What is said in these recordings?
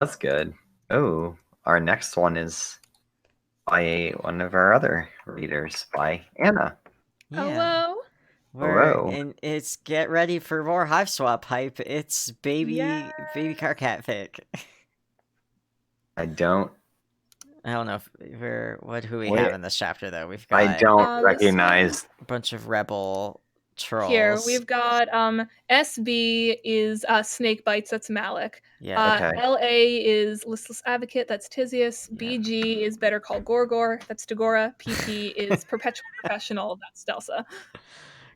That's good. Oh, our next one is by one of our other readers, by Anna. Yeah. Hello. Hello. And it's get ready for more Hive Swap hype. It's baby Yes. car cat fic. I don't I don't know if who we have wait. in this chapter though. We've I got don't This one recognize. a bunch of rebel here trolls. we've got SB is Snake Bites. That's Malik. Yeah, Okay. LA is Listless Advocate. That's Tisius. yeah. BG is Better Call Gorgor. That's Dagora. PP is Perpetual Professional. That's Stelsa.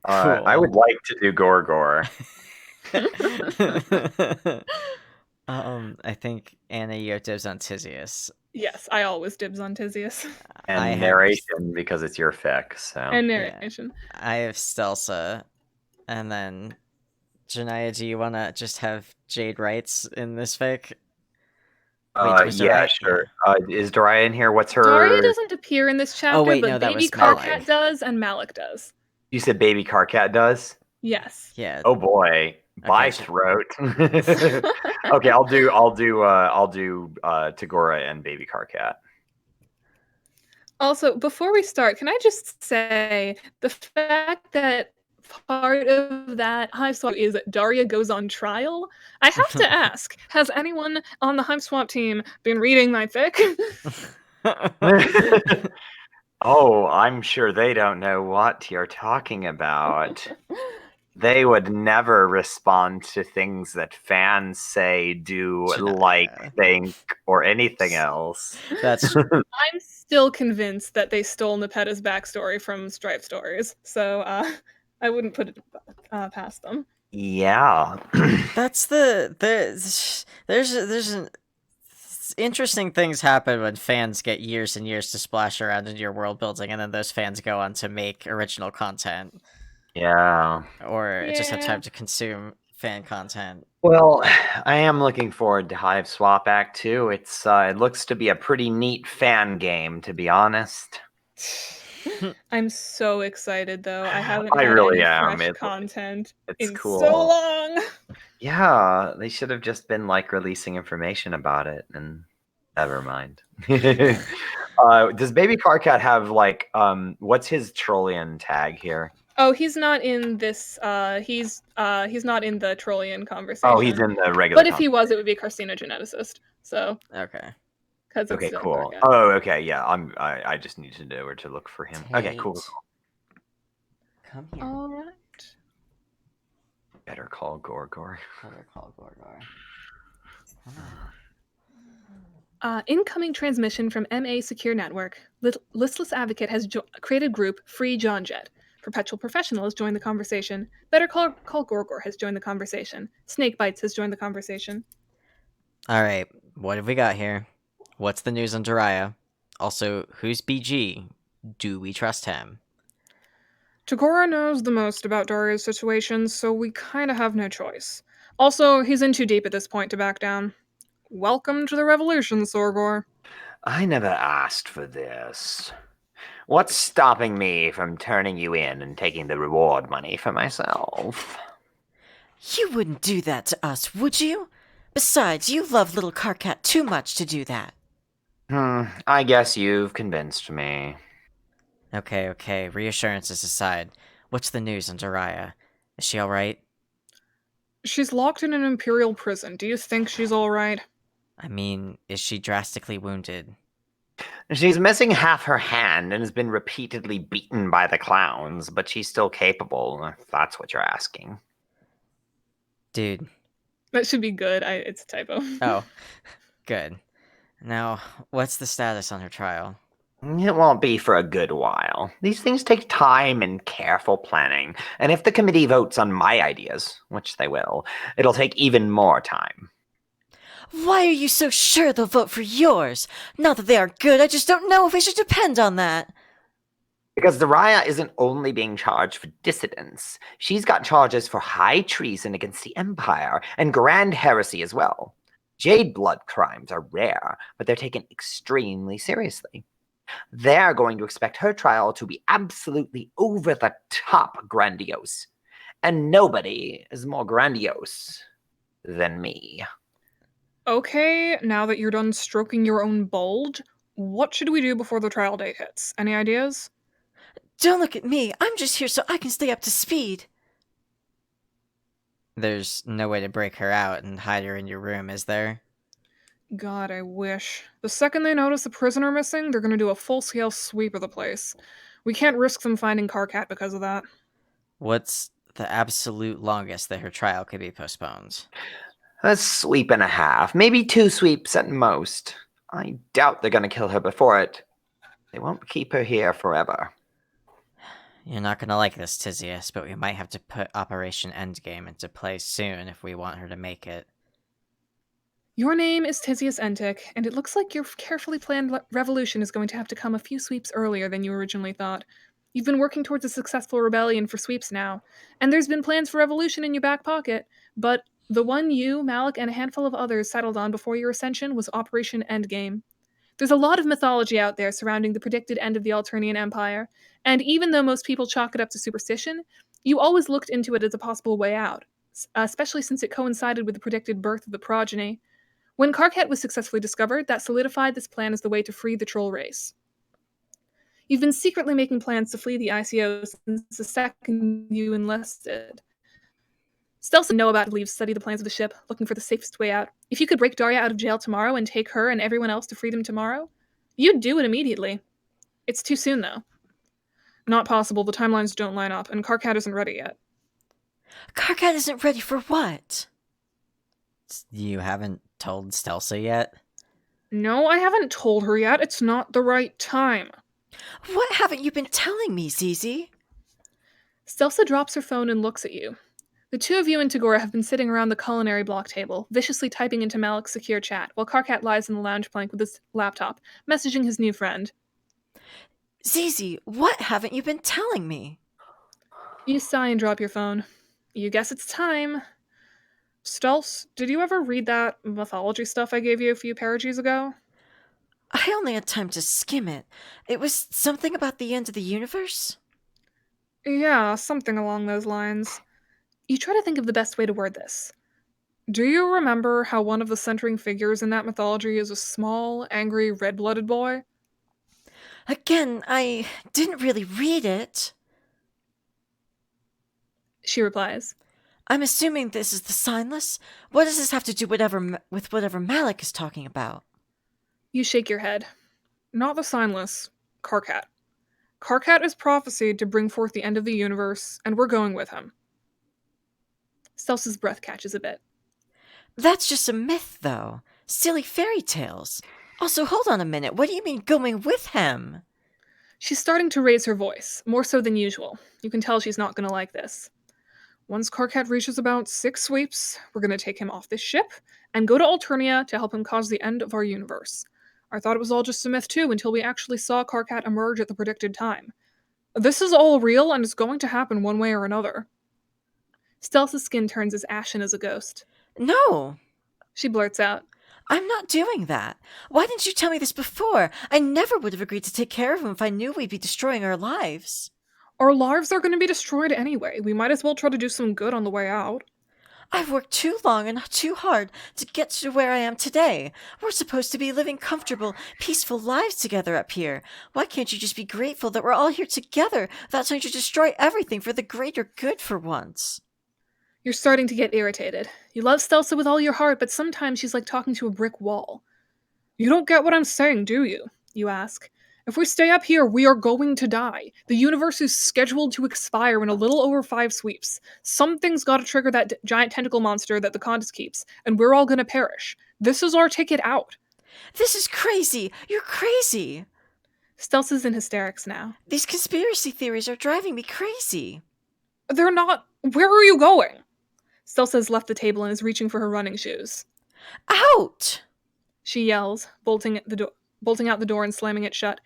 I Cool. would like to do Gorgor. I think Anna Yoto's on Tisius. Yes, I always dibs on Tisius. I And have narration because it's your fic, so. And yeah. narration. I have Stelsa, and then Janaya, do you want to just have Jade Wrights in this fic? Wait, was Yeah, Daria? sure. Yeah. Is Daria in here? What's Daria her? doesn't appear in this Oh chapter, wait, no, but that Baby was Malik. Okay. Carcat does and Malik does. You said Baby Carcat does? Yes. Yeah. Oh boy. Bye Okay. throat. Okay, I'll do Tagora and Baby Carcat. Also, before we start, can I just say the fact that part of that Hive Swap is Daria goes on trial? I have to ask, has anyone on the Hive Swap team been reading my fic? Oh, I'm sure they don't know what you're talking about. They would never respond to things that fans say, do, like, Janaya. think, or anything else. That's I'm still convinced that they stole Nepetta's backstory from Stripe Stories, so I wouldn't put it past them. Yeah. that's there's an interesting things happen when fans get years and years to splash around in your world building, and then those fans go on to make original content Yeah. or just have Yeah. time to consume fan content. Well, I am looking forward to Hive Swap Act 2. It looks to be a pretty neat fan game, to be honest. I'm so excited though. I haven't I had really any am. fresh content It's in cool. so long. Yeah, they should have just been like releasing information about it, and never mind. Does Baby Carcat have like what's his Trollian tag here? Oh, he's not in this. He's not in the Trollian conversation. Oh, he's in the regular. But if he was, it would be carcinogeneticist. So Okay. because it's Okay, still cool. Carcat. Oh, okay, yeah. I just need to know where to look for him. Okay, cool. Tate. Come here. All right. Better call Gorgor. Better call Gorgor. Incoming transmission from MA Secure Network. Listless Advocate has created group Free John Jet. Perpetual Professional has joined the conversation. Better Call Gorgor has joined the conversation. Snake Bites has joined the conversation. All right, what have we got here? What's the news on Jiraiya? Also, who's BG? Do we trust him? Tagora knows the most about Daria's situation, so we kinda have no choice. Also, he's in too deep at this point to back down. Welcome to the revolution, Sorgor. I never asked for this. What's stopping me from turning you in and taking the reward money for myself? You wouldn't do that to us, would you? Besides, you love little Carcat too much to do that. I guess you've convinced me. Okay, reassurances aside, what's the news on Jiraiya? Is she alright? She's locked in an Imperial prison. Do you think she's alright? I mean, is she drastically wounded? She's missing half her hand and has been repeatedly beaten by the clowns, but she's still capable, if that's what you're asking. Dude. That should be good. It's a typo. Oh, good. Now, what's the status on her trial? It won't be for a good while. These things take time and careful planning, and if the committee votes on my ideas, which they will, it'll take even more time. Why are you so sure they'll vote for yours? Not that they are good, I just don't know if we should depend on that. Because Daria isn't only being charged for dissidence, she's got charges for high treason against the Empire and grand heresy as well. Jade blood crimes are rare, but they're taken extremely seriously. They're going to expect her trial to be absolutely over the top grandiose. And nobody is more grandiose than me. Okay, now that you're done stroking your own bulge, what should we do before the trial date hits? Any ideas? Don't look at me. I'm just here so I can stay up to speed. There's no way to break her out and hide her in your room, is there? God, I wish. The second they notice a prisoner missing, they're gonna do a full-scale sweep of the place. We can't risk them finding Karkat because of that. What's the absolute longest that her trial could be postponed? A sweep and a half, maybe 2 sweeps at most. I doubt they're going to kill her before it. They won't keep her here forever. You're not gonna like this, Tizius, but we might have to put Operation Endgame into play soon if we want her to make it. Your name is Tizius Entic, and it looks like your carefully planned revolution is going to have to come a few sweeps earlier than you originally thought. You've been working towards a successful rebellion for sweeps now, and there's been plans for revolution in your back pocket, but the one you, Malik, and a handful of others settled on before your ascension was Operation Endgame. There's a lot of mythology out there surrounding the predicted end of the Alternian Empire, and even though most people chalk it up to superstition, you always looked into it as a possible way out, especially since it coincided with the predicted birth of the progeny. When Karkat was successfully discovered, that solidified this plan as the way to free the troll race. You've been secretly making plans to flee the ICO since the second you enlisted. Stelson know about to leave study the plans of the ship, looking for the safest way out. If you could break Daria out of jail tomorrow and take her and everyone else to freedom tomorrow, you'd do it immediately. It's too soon, though. Not possible, the timelines don't line up, and Karkat isn't ready yet. Karkat isn't ready for what? You haven't told Stelsa yet? No, I haven't told her yet. It's not the right time. What haven't you been telling me, Zizi? Stelsa drops her phone and looks at you. The two of you and Tagora have been sitting around the culinary block table, viciously typing into Malik's secure chat, while Karkat lies in the lounge plank with his laptop, messaging his new friend. Zizi, what haven't you been telling me? You sigh and drop your phone. You guess it's time. Stels, did you ever read that mythology stuff I gave you a few parages ago? I only had time to skim it. It was something about the end of the universe? Yeah, something along those lines. You try to think of the best way to word this. Do you remember how one of the centering figures in that mythology is a small, angry, red-blooded boy? Again, I didn't really read it. She replies. I'm assuming this is the Signless? What does this have to do with whatever Malik is talking about? You shake your head. Not the Signless. Karkat. Karkat is prophesied to bring forth the end of the universe, and we're going with him. Stelsa's breath catches a bit. That's just a myth, though. Silly fairy tales. Also, hold on a minute. What do you mean going with him? She's starting to raise her voice, more so than usual. You can tell she's not going to like this. Once Karkat reaches about 6 sweeps, we're going to take him off this ship and go to Alternia to help him cause the end of our universe. I thought it was all just a myth too until we actually saw Karkat emerge at the predicted time. This is all real and it's going to happen one way or another. Stelsa's skin turns as ashen as a ghost. No! She blurts out. I'm not doing that. Why didn't you tell me this before? I never would have agreed to take care of him if I knew we'd be destroying our lives. Our lives are going to be destroyed anyway. We might as well try to do some good on the way out. I've worked too long and too hard to get to where I am today. We're supposed to be living comfortable, peaceful lives together up here. Why can't you just be grateful that we're all here together without trying to destroy everything for the greater good for once? You're starting to get irritated. You love Stelsa with all your heart, but sometimes she's like talking to a brick wall. You don't get what I'm saying, do you? You ask. If we stay up here, we are going to die. The universe is scheduled to expire in a little over 5 sweeps. Something's got to trigger that giant tentacle monster that the Condis keeps, and we're all going to perish. This is our ticket out. This is crazy! You're crazy! Stelsa's in hysterics now. These conspiracy theories are driving me crazy. They're not. Where are you going? Stelsa has left the table and is reaching for her running shoes. Out! She yells, bolting out the door and slamming it shut.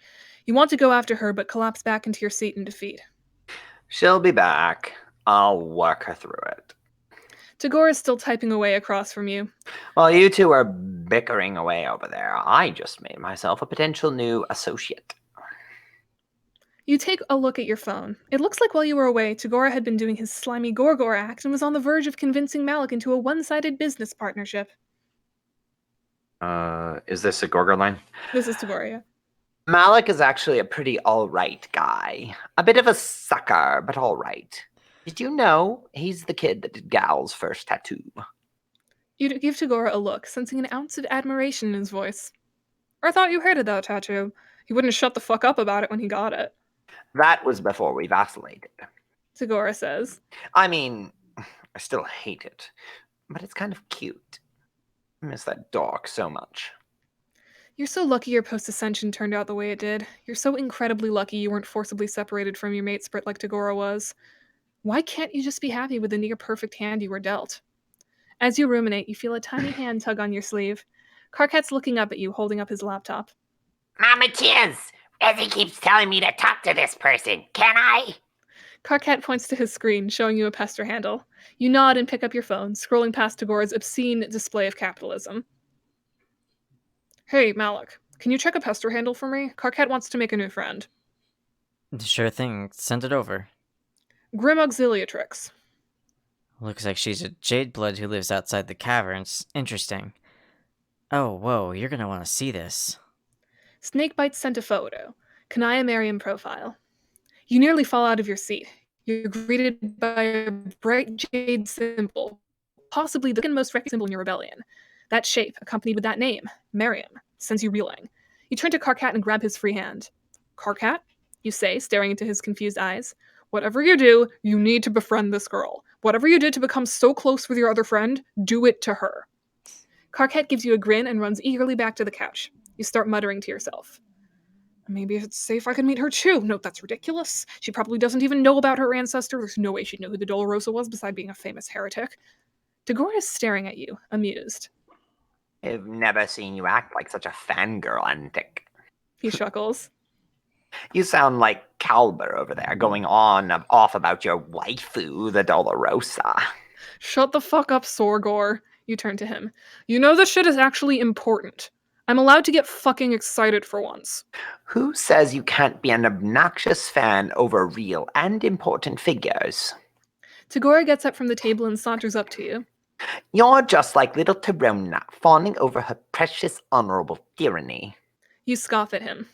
You want to go after her, but collapse back into your seat in defeat. She'll be back. I'll work her through it. Tagore is still typing away across from you. While you two are bickering away over there, I just made myself a potential new associate. You take a look at your phone. It looks like while you were away, Tagore had been doing his slimy Gorgor act and was on the verge of convincing Malik into a one-sided business partnership. Is this a Gorgo line? This is Tagoria. Malik is actually a pretty alright guy. A bit of a sucker, but alright. Did you know he's the kid that did Gal's first tattoo? You give Tagora a look, sensing an ounce of admiration in his voice. I thought you hated that tattoo. He wouldn't shut the fuck up about it when he got it. That was before we vacillated. Tagora says. I mean, I still hate it, but it's kind of cute. I miss that dog so much. You're so lucky your post-ascension turned out the way it did. You're so incredibly lucky you weren't forcibly separated from your mate Sprit like Tagora was. Why can't you just be happy with the near-perfect hand you were dealt? As you ruminate, you feel a tiny hand tug on your sleeve. Karkat's looking up at you, holding up his laptop. Mama Chiz, Reggie keeps telling me to talk to this person. Can I? Karkat points to his screen, showing you a pester handle. You nod and pick up your phone, scrolling past Tagora's obscene display of capitalism. Hey, Malik, can you check a pester handle for me? Karkat wants to make a new friend. Sure thing. Send it over. Grim Auxiliatrix. Looks like she's a jade blood who lives outside the caverns. Interesting. Oh, whoa, you're gonna want to see this. Snakebite sent a photo. Kanaya Merriam profile. You nearly fall out of your seat. You're greeted by a bright jade symbol, possibly the most recognizable symbol in your rebellion. That shape, accompanied with that name, Merriam, sends you reeling. You turn to Karkat and grab his free hand. Karkat, you say, staring into his confused eyes. Whatever you do, you need to befriend this girl. Whatever you did to become so close with your other friend, do it to her. Karkat gives you a grin and runs eagerly back to the couch. You start muttering to yourself. Maybe it's safe I could meet her too. No, that's ridiculous. She probably doesn't even know about her ancestor. There's no way she'd know who the Dolorosa was beside being a famous heretic. Tagora is staring at you, amused. I've never seen you act like such a fangirl, antic. He chuckles. You sound like Calber over there, going on and off about your waifu, the Dolorosa. Shut the fuck up, Sorgor. You turn to him. You know this shit is actually important. I'm allowed to get fucking excited for once. Who says you can't be an obnoxious fan over real and important figures? Tagora gets up from the table and saunters up to you. You're just like little Terona, fawning over her precious honorable tyranny. You scoff at him.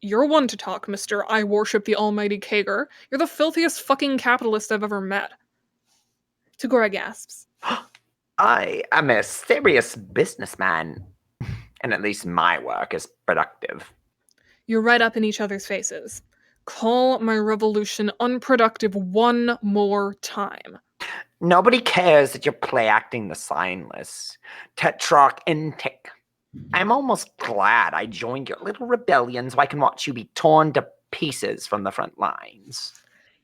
You're one to talk, mister. I worship the almighty Kager. You're the filthiest fucking capitalist I've ever met. Tagora gasps. I am a serious businessman, and at least my work is productive. You're right up in each other's faces. Call my revolution unproductive one more time. Nobody cares that you're play-acting the signless. Tetrarch Intik. I'm almost glad I joined your little rebellion so I can watch you be torn to pieces from the front lines.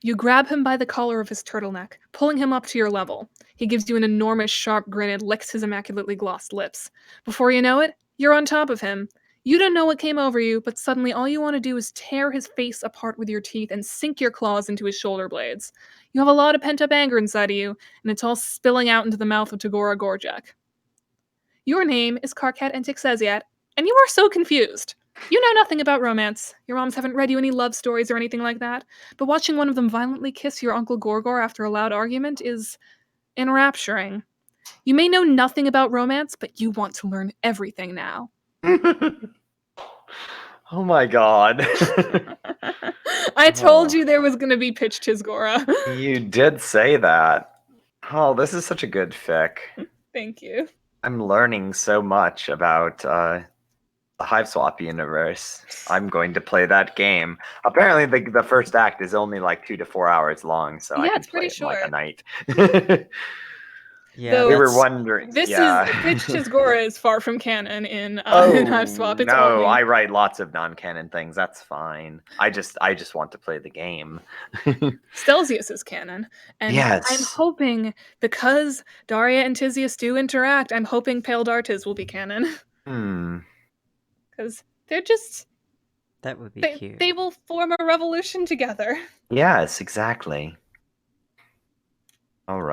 You grab him by the collar of his turtleneck, pulling him up to your level. He gives you an enormous sharp grin and licks his immaculately glossed lips. Before you know it, you're on top of him. You don't know what came over you, but suddenly all you want to do is tear his face apart with your teeth and sink your claws into his shoulder blades. You have a lot of pent-up anger inside of you, and it's all spilling out into the mouth of Tagora Gorjak. Your name is Karkat Antixesiat, and you are so confused. You know nothing about romance. Your moms haven't read you any love stories or anything like that, but watching one of them violently kiss your Uncle Gorgor after a loud argument is enrapturing. You may know nothing about romance, but you want to learn everything now. Oh my god. I told you there was going to be pitch Tizgora. You did say that. Oh, this is such a good fic. Thank you. I'm learning so much about the Hive Swap universe. I'm going to play that game. Apparently, the first act is only like 2 to 4 hours long, so I Yeah, can it's play pretty it in like a short. night. Yeah, Though We were that's- wondering. This yeah. is pitch Tizgora is far from canon in Oh Hive Swap. It's no! only... I write lots of non-canon things. That's fine. I just want to play the game. Stelzius is canon. And Yes. I'm hoping, because Daria and Tizius do interact, I'm hoping Pale Dartiz will be canon. Hmm. Because they're just... That would be cute. They will form a revolution together. Yes, exactly. All right.